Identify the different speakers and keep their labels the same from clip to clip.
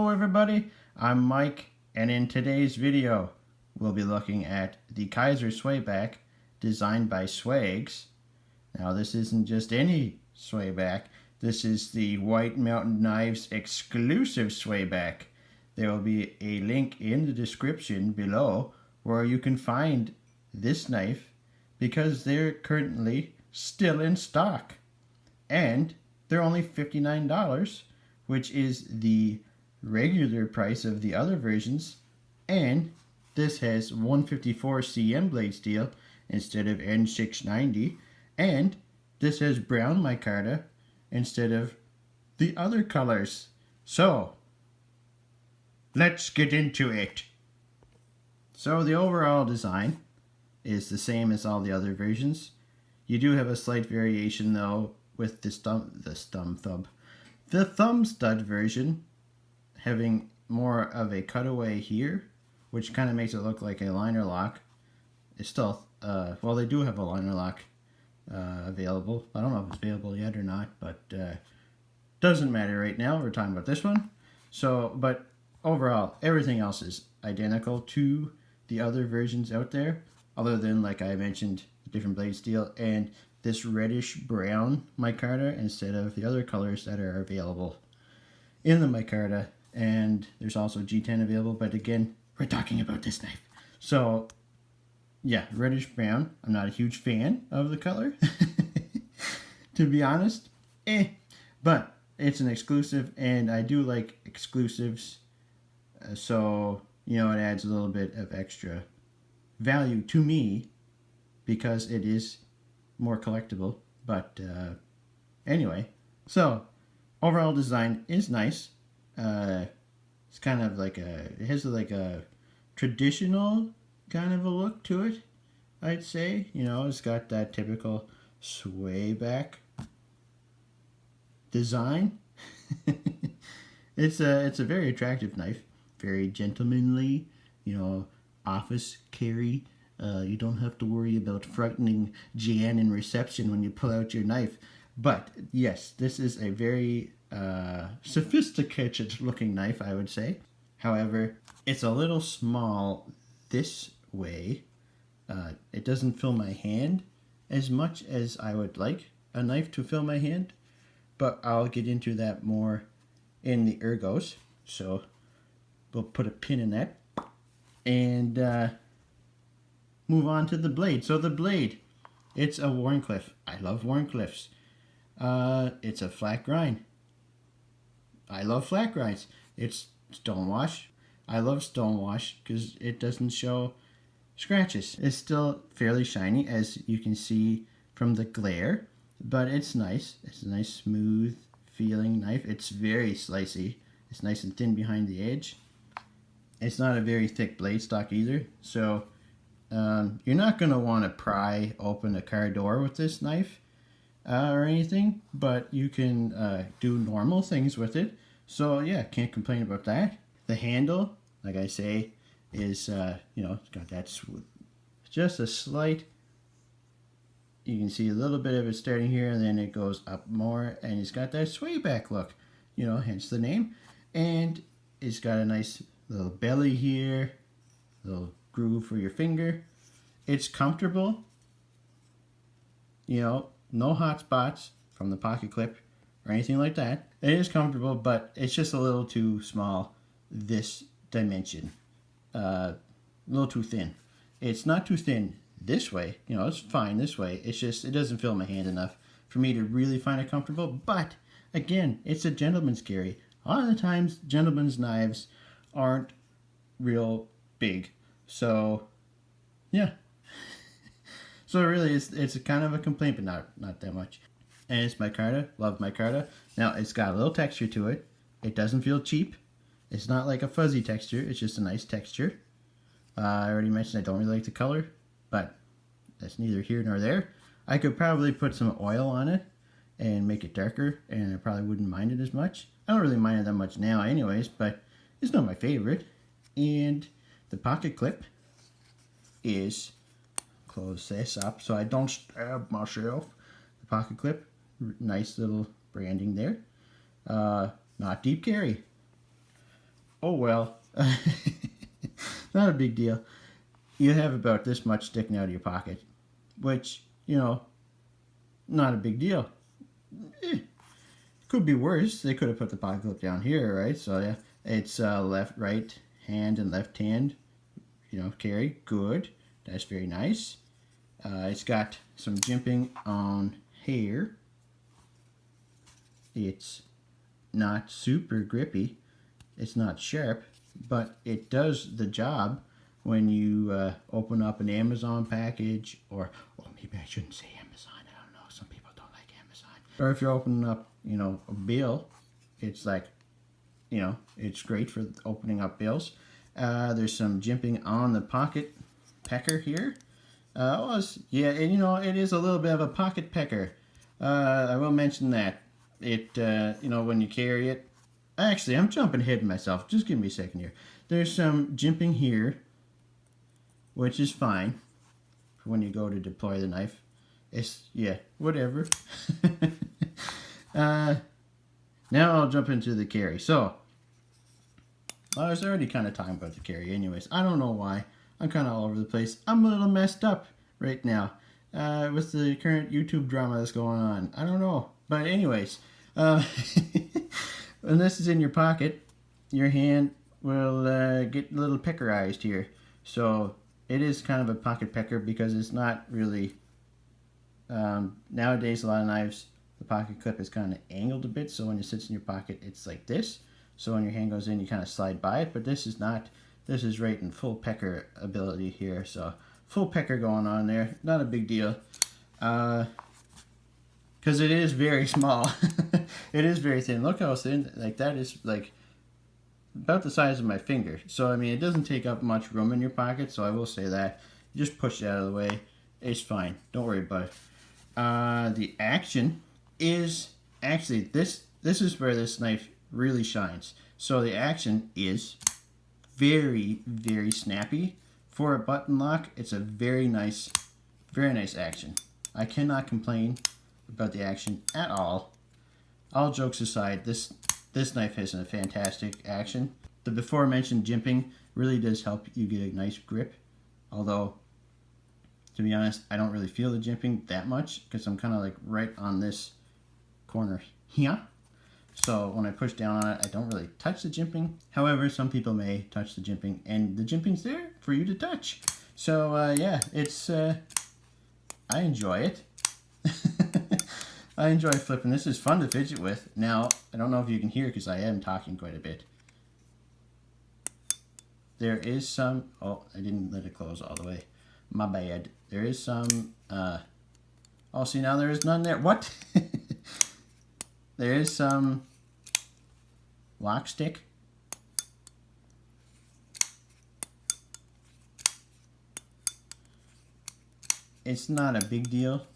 Speaker 1: Hello everybody, I'm Mike, and in today's video we'll be looking at the Kizer SwayBack designed by Swags. Now this isn't just any SwayBack, this is the White Mountain Knives exclusive SwayBack. There will be a link in the description below where you can find this knife because they're currently still in stock. And they're only $59, which is the regular price of the other versions, and this has 154 cm blade steel instead of N690, and this has brown micarta instead of the other colors. So let's get into it. So the overall design is the same as all the other versions. You do have a slight variation though with the thumb stud version having more of a cutaway here, which kind of makes it look like a liner lock. It's still, well, they do have a liner lock available. I don't know if it's available yet or not, but doesn't matter right now. We're talking about this one. So, but overall, everything else is identical to the other versions out there, other than, like I mentioned, different blade steel and this reddish brown micarta instead of the other colors that are available in the micarta. And there's also G10 available, but again, we're talking about this knife. So yeah, reddish brown. I'm not a huge fan of the color to be honest, but it's an exclusive and I do like exclusives, so you know, it adds a little bit of extra value to me because it is more collectible. But anyway, so overall design is nice. It's kind of like it has like a traditional kind of a look to it, I'd say. You know, it's got that typical SwayBack design. It's a very attractive knife, very gentlemanly, you know, office carry. You don't have to worry about frightening Jan in reception when you pull out your knife. But yes, this is a very sophisticated looking knife, I would say. However, it's a little small this way. It doesn't fill my hand as much as I would like a knife to fill my hand, but I'll get into that more in the ergos. So we'll put a pin in that and move on to the blade. So the blade, it's a Wharncliffe. I love Wharncliffes. It's a flat grind. I love flat grinds. It's stonewash. I love stonewash because it doesn't show scratches. It's still fairly shiny, as you can see from the glare, but it's nice. It's a nice smooth feeling knife. It's very slicey. It's nice and thin behind the edge. It's not a very thick blade stock either, so you're not going to want to pry open a car door with this knife or anything, but you can do normal things with it. So yeah, can't complain about that. The handle, like I say, is you know, it's got that just a slight, you can see a little bit of it starting here and then it goes up more, and it's got that SwayBack look, you know, hence the name. And it's got a nice little belly here, little groove for your finger. It's comfortable, you know, no hot spots from the pocket clip or anything like that. It is comfortable, but it's just a little too small this dimension, a little too thin. It's not too thin this way, you know, it's fine this way. It's just, it doesn't fill my hand enough for me to really find it comfortable. But again, it's a gentleman's carry. A lot of the times gentlemen's knives aren't real big, so yeah. So really it's a kind of a complaint, but not that much. And it's micarta. Love micarta. Now it's got a little texture to it. It doesn't feel cheap. It's not like a fuzzy texture. It's just a nice texture. I already mentioned I don't really like the color, but that's neither here nor there. I could probably put some oil on it and make it darker, and I probably wouldn't mind it as much. I don't really mind it that much now anyways, but it's not my favorite. And the pocket clip is, close this up so I don't stab myself. The pocket clip, nice little branding there. Not deep carry. Oh well. Not a big deal. You have about this much sticking out of your pocket, which, not a big deal. Could be worse. They could have put the pocket clip down here, right? So yeah, it's left, right hand and left hand, carry. Good. That's very nice. It's got some jimping on here. It's not super grippy. It's not sharp, but it does the job when you open up an Amazon package, or maybe I shouldn't say Amazon. I don't know. Some people don't like Amazon. Or if you're opening up, a bill, it's like, it's great for opening up bills. There's some jimping on the pocket pecker here. Yeah, and it is a little bit of a pocket pecker. I will mention that. It, when you carry it. Actually, I'm jumping ahead of myself. Just give me a second here. There's some jimping here, which is fine for when you go to deploy the knife. Whatever. Now I'll jump into the carry. So, I was already kind of talking about the carry anyways. I don't know why. I'm kind of all over the place. I'm a little messed up right now with the current YouTube drama that's going on. I don't know. But anyways, when this is in your pocket, your hand will get a little peckerized here. So it is kind of a pocket pecker because it's not really, nowadays a lot of knives, the pocket clip is kind of angled a bit. So when it sits in your pocket, it's like this. So when your hand goes in, you kind of slide by it. But this is not. This is right in full pecker ability here. So full pecker going on there. Not a big deal. Because it is very small. It is very thin. Look how thin. Like that is like about the size of my finger. So I mean, it doesn't take up much room in your pocket. So I will say that. Just push it out of the way. It's fine. Don't worry about it. The action is actually this is where this knife really shines. So the action is very, very snappy. For a button lock, it's a very nice action. I cannot complain about the action at all. All jokes aside, this knife has a fantastic action. The before mentioned jimping really does help you get a nice grip. Although, to be honest, I don't really feel the jimping that much because I'm kind of like right on this corner here. So when I push down on it, I don't really touch the jimping. However, some people may touch the jimping, and the jimping's there for you to touch. So yeah, it's I enjoy it. I enjoy flipping. This is fun to fidget with. Now, I don't know if you can hear because I am talking quite a bit. There is some, oh, I didn't let it close all the way. My bad. There is some, oh, see, now there is none there. What? There is some lock stick. It's not a big deal,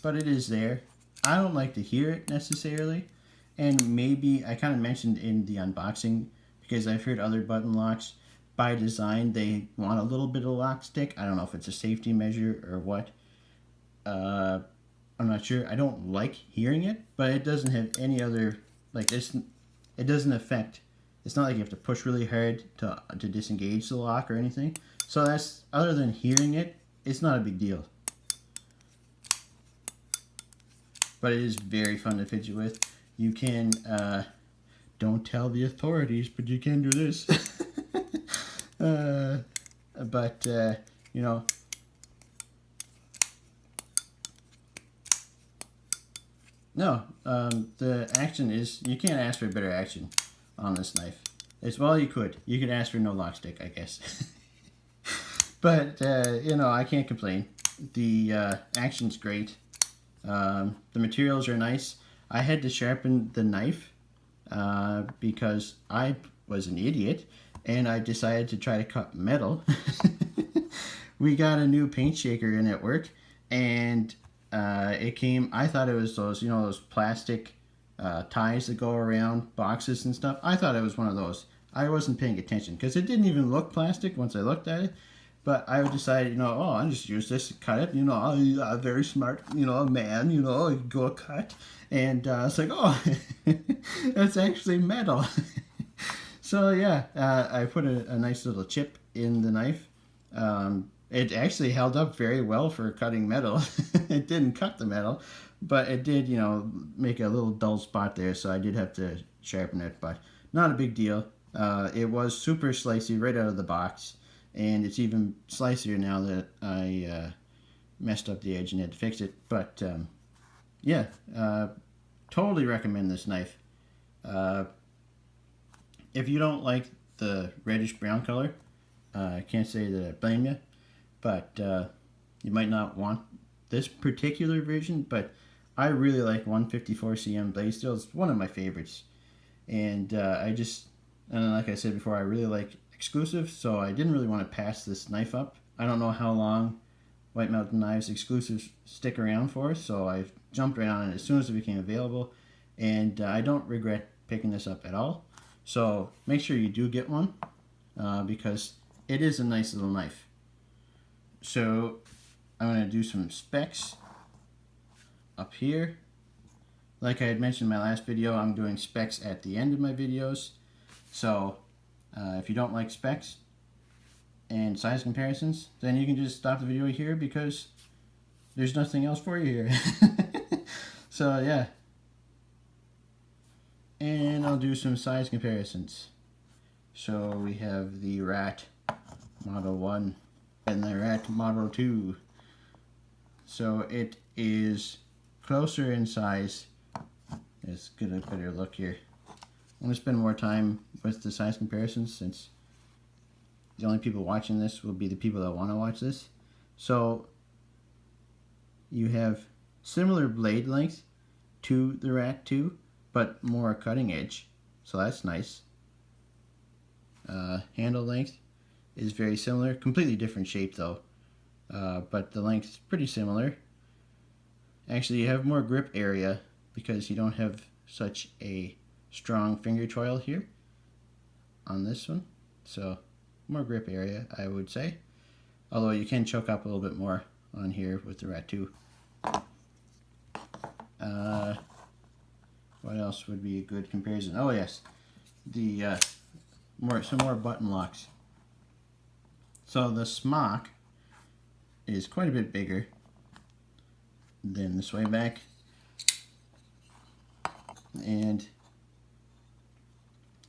Speaker 1: but it is there. I don't like to hear it necessarily, and maybe I kind of mentioned in the unboxing because I've heard other button locks by design they want a little bit of lock stick. I don't know if it's a safety measure or what. I'm not sure. I don't like hearing it, but it doesn't have any other, like this, it doesn't affect, it's not like you have to push really hard to disengage the lock or anything. So that's, other than hearing it, it's not a big deal. But it is very fun to fidget with. You can, don't tell the authorities, but you can do this. You know, no, the action is, you can't ask for a better action on this knife. It's, well, you could ask for no lock stick, I guess. But, you know, I can't complain. The action's great. The materials are nice. I had to sharpen the knife because I was an idiot and I decided to try to cut metal. We got a new paint shaker in at work, and it came, I thought it was those, you know, those plastic ties that go around boxes and stuff. I thought it was one of those. I wasn't paying attention because it didn't even look plastic once I looked at it. But I decided, you know, oh, I'll just use this to cut it. You know, I'm very smart, you know, man, you know, I go cut. And it's like, oh, that's actually metal. So yeah, I put a nice little chip in the knife. It actually held up very well for cutting metal. It didn't cut the metal, but it did, you know, make a little dull spot there, so I did have to sharpen it, but not a big deal. It was super slicey right out of the box, and it's even slicier now that I messed up the edge and had to fix it. But yeah, totally recommend this knife. If you don't like the reddish brown color, I can't say that I blame you, but you might not want this particular version, but I really like 154 cm blade steel. It's one of my favorites, and and like I said before, I really like exclusive, so I didn't really want to pass this knife up. I don't know how long White Mountain Knives exclusives stick around for, so I jumped right on it as soon as it became available, and I don't regret picking this up at all. So make sure you do get one, because it is a nice little knife. So I'm going to do some specs up here. Like I had mentioned in my last video, I'm doing specs at the end of my videos. So if you don't like specs and size comparisons, then you can just stop the video here because there's nothing else for you here. So yeah. And I'll do some size comparisons. So we have the Rat Model 1 and the Rat Model 2. So it is closer in size. Let's get a better look here. I'm going to spend more time with the size comparisons since the only people watching this will be the people that want to watch this. So you have similar blade length to the Rat 2, but more cutting edge, so that's nice. Handle length is very similar, completely different shape though, but the length is pretty similar. Actually, you have more grip area because you don't have such a strong finger choil here on this one, so more grip area, I would say, although you can choke up a little bit more on here with the Rat 2. What else would be a good comparison? Oh yes, the some more button locks. So the smock is quite a bit bigger than the SwayBack, and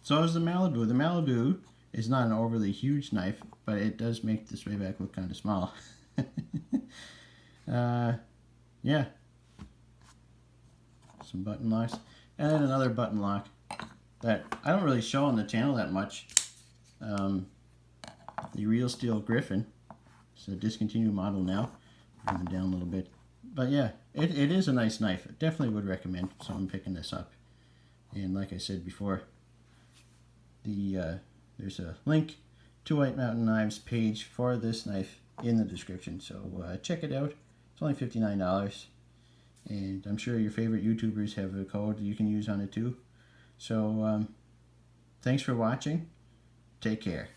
Speaker 1: so is the Malibu. The Malibu is not an overly huge knife, but it does make the SwayBack look kind of small. Yeah, some button locks. And then another button lock that I don't really show on the channel that much. The Real Steel Griffin. It's a discontinued model now. Bring them down a little bit. But yeah, it is a nice knife. I definitely would recommend someone picking this up. And like I said before, there's a link to White Mountain Knives page for this knife in the description. So check it out. It's only $59. And I'm sure your favorite YouTubers have a code you can use on it too. So, thanks for watching. Take care.